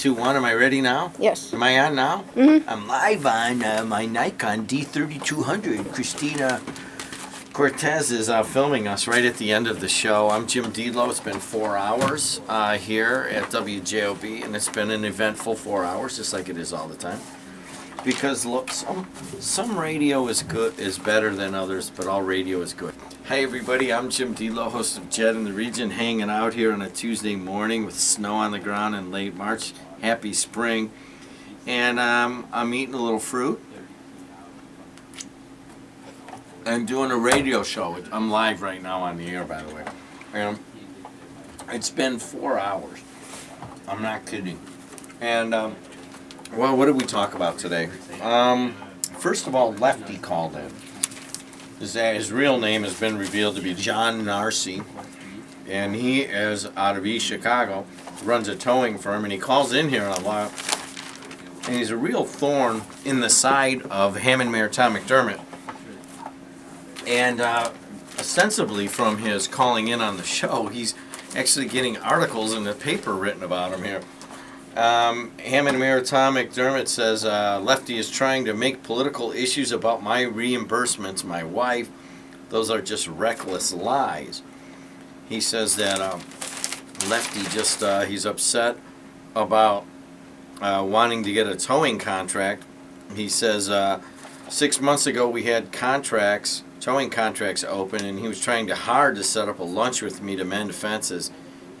2, 1, am I ready now? Yes. Am I on now? Mm-hmm. I'm live on my Nikon D3200. Christina Cortez is filming us right at the end of the show. I'm Jim Delo. It's been 4 hours here at WJOB, and it's been an eventful 4 hours, just like it is all the time. Because look, some radio is better than others, but all radio is good. Hey everybody, I'm Jim Delo, host of JED in the Region, hanging out here on a Tuesday morning with snow on the ground in late March. Happy spring. And I'm eating a little fruit and doing a radio show. I'm live right now on the air, by the way. And it's been 4 hours. I'm not kidding. And well, what did we talk about today? First of all, Lefty called in. His real name has been revealed to be John Narcy, and he is out of East Chicago, runs a towing firm, and he calls in here a lot, and he's a real thorn in the side of Hammond Mayor Tom McDermott. And ostensibly from his calling in on the show, he's actually getting articles in the paper written about him here. Hammond Mayor Tom McDermott says Lefty is trying to make political issues about my reimbursements, my wife. Those are just reckless lies. He says that Lefty just he's upset about wanting to get a towing contract. He says 6 months ago we had towing contracts open, and he was trying hard to set up a lunch with me to mend fences.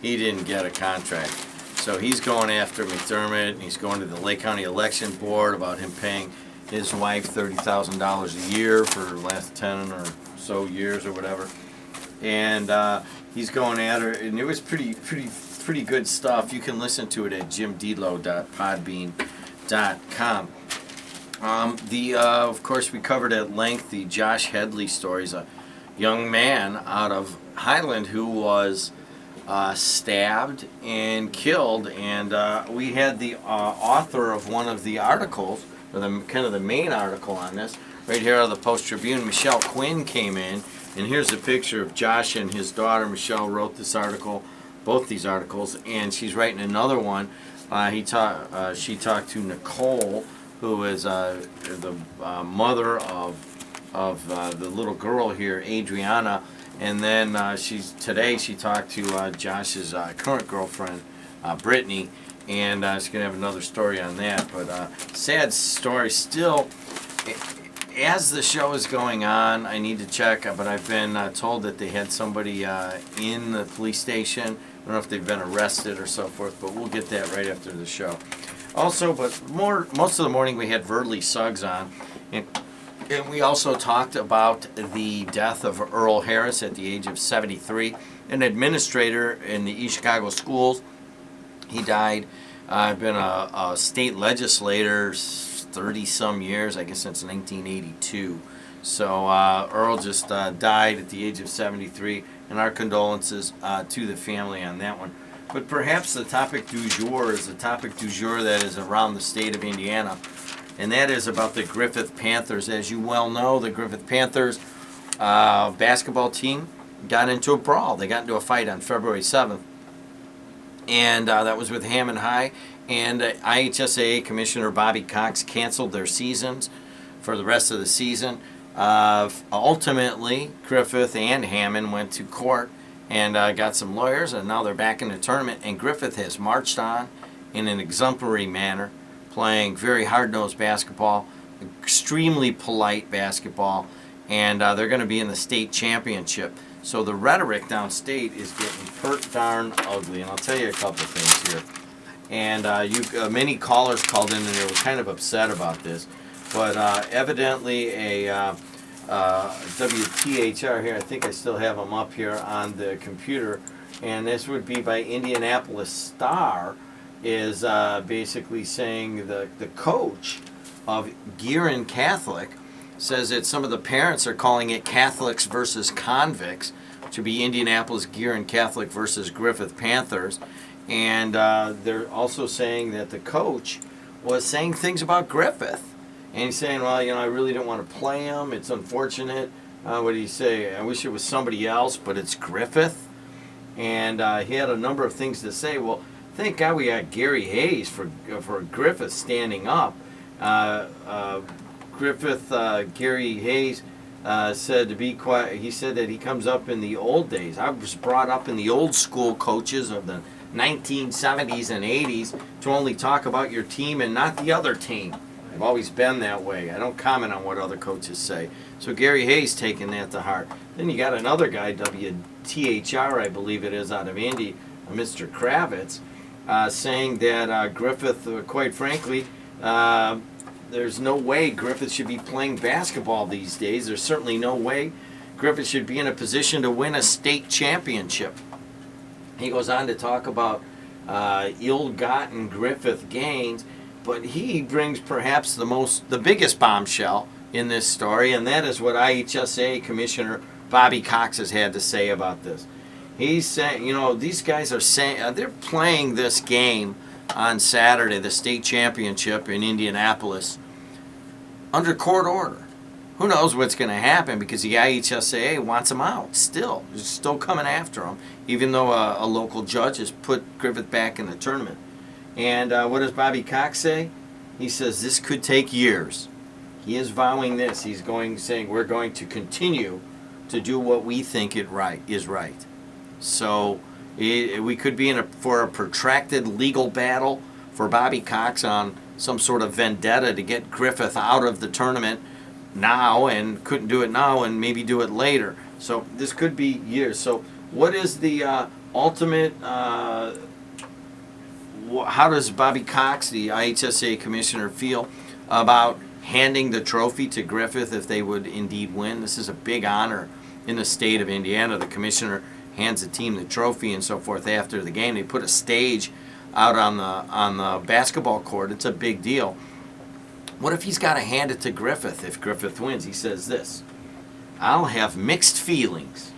He didn't get a contract. So he's going after McDermott. He's going to the Lake County Election Board about him paying his wife $30,000 a year for the last 10 or so years or whatever. And he's going at her, and it was pretty good stuff. You can listen to it at jimdelo.podbean.com. Of course, we covered at length the Josh Headley stories, a young man out of Highland who was stabbed and killed, and we had the author of one of the articles, or kind of the main article on this, right here out of the Post-Tribune. Michelle Quinn came in, and here's a picture of Josh and his daughter. Michelle wrote this article, both these articles, and she's writing another one. She talked to Nicole, who is the mother of the little girl here, Adriana. And then today she talked to Josh's current girlfriend, Brittany, and she's going to have another story on that. But sad story still. As the show is going on, I need to check, but I've been told that they had somebody in the police station. I don't know if they've been arrested or so forth, but we'll get that right after the show. Also, but most of the morning we had Verdley Suggs on. And we also talked about the death of Earl Harris at the age of 73, an administrator in the East Chicago schools. He died. I've been a state legislator 30-some years, I guess since 1982. So Earl just died at the age of 73, and our condolences to the family on that one. But perhaps the topic du jour is the topic du jour that is around the state of Indiana. And that is about the Griffith Panthers. As you well know, the Griffith Panthers basketball team got into a brawl. They got into a fight on February 7th. And that was with Hammond High. And IHSAA Commissioner Bobby Cox canceled their seasons for the rest of the season. Ultimately, Griffith and Hammond went to court and got some lawyers, and now they're back in the tournament. And Griffith has marched on in an exemplary manner, playing very hard-nosed basketball, extremely polite basketball, and they're going to be in the state championship. So the rhetoric downstate is getting pert darn ugly, and I'll tell you a couple things here. And many callers called in, and they were kind of upset about this, but evidently a WTHR here, I think I still have them up here on the computer, and this would be by Indianapolis Star, is basically saying the coach of Gearin Catholic says that some of the parents are calling it Catholics versus convicts, which would be Indianapolis Gearin Catholic versus Griffith Panthers. And they're also saying that the coach was saying things about Griffith. And he's saying, well, I really don't want to play him. It's unfortunate. What did he say? I wish it was somebody else, but it's Griffith. And he had a number of things to say. Well, Thank God we got Gary Hayes for Griffith standing up. Gary Hayes said to be quiet. He said that he comes up in the old days. I was brought up in the old school coaches of the 1970s and 80s to only talk about your team and not the other team. I've always been that way. I don't comment on what other coaches say. So Gary Hayes taking that to heart. Then you got another guy, WTHR, I believe it is, out of Indy, Mr. Kravitz, saying that Griffith, quite frankly, there's no way Griffith should be playing basketball these days. There's certainly no way Griffith should be in a position to win a state championship. He goes on to talk about ill-gotten Griffith gains, but he brings perhaps the biggest bombshell in this story, and that is what IHSA Commissioner Bobby Cox has had to say about this. He's saying, these guys are saying they're playing this game on Saturday, the state championship in Indianapolis, under court order. Who knows what's going to happen, because the IHSAA wants him out still. They're still coming after him, even though a local judge has put Griffith back in the tournament. And what does Bobby Cox say? He says this could take years. He is vowing this. He's saying we're going to continue to do what we think is right. So we could be for a protracted legal battle for Bobby Cox on some sort of vendetta to get Griffith out of the tournament now, and couldn't do it now and maybe do it later. So this could be years. So what is the ultimate, how does Bobby Cox, the IHSA commissioner, feel about handing the trophy to Griffith if they would indeed win? This is a big honor in the state of Indiana. The commissioner hands the team the trophy and so forth after the game. They put a stage out on the basketball court. It's a big deal. What if he's got to hand it to Griffith if Griffith wins? He says this: I'll have mixed feelings.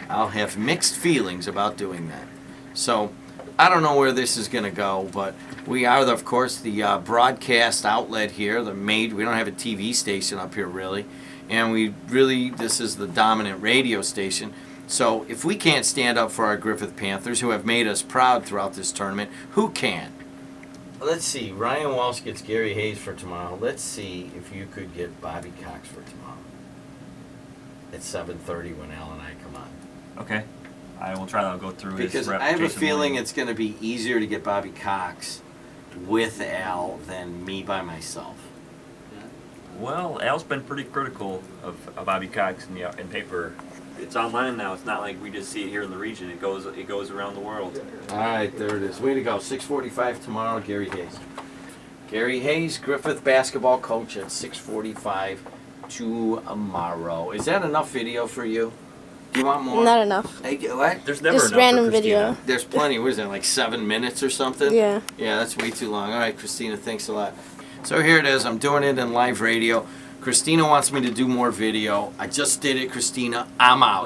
I'll have mixed feelings about doing that. So I don't know where this is going to go, but we are, of course, the broadcast outlet here. We don't have a TV station up here, really. And this is the dominant radio station. So if we can't stand up for our Griffith Panthers, who have made us proud throughout this tournament, who can? Let's see. Ryan Walsh gets Gary Hayes for tomorrow. Let's see if you could get Bobby Cox for tomorrow at 7:30 when Al and I come on. Okay. I will try to go through his Because I have a feeling it's going to be easier to get Bobby Cox with Al than me by myself. Well, Al's been pretty critical of Bobby Cox in paper. It's online now. It's not like we just see it here in the region. It goes around the world. All right, there it is. Way to go. 6:45 tomorrow, Gary Hayes. Gary Hayes, Griffith basketball coach at 6:45 tomorrow. Is that enough video for you? Do you want more? Not enough. Hey, what? There's never Just enough random for Christina. video. There's plenty. What is that, like 7 minutes or something? Yeah. Yeah, that's way too long. All right, Christina, thanks a lot. So here it is. I'm doing it in live radio. Christina wants me to do more video. I just did it, Christina. I'm out.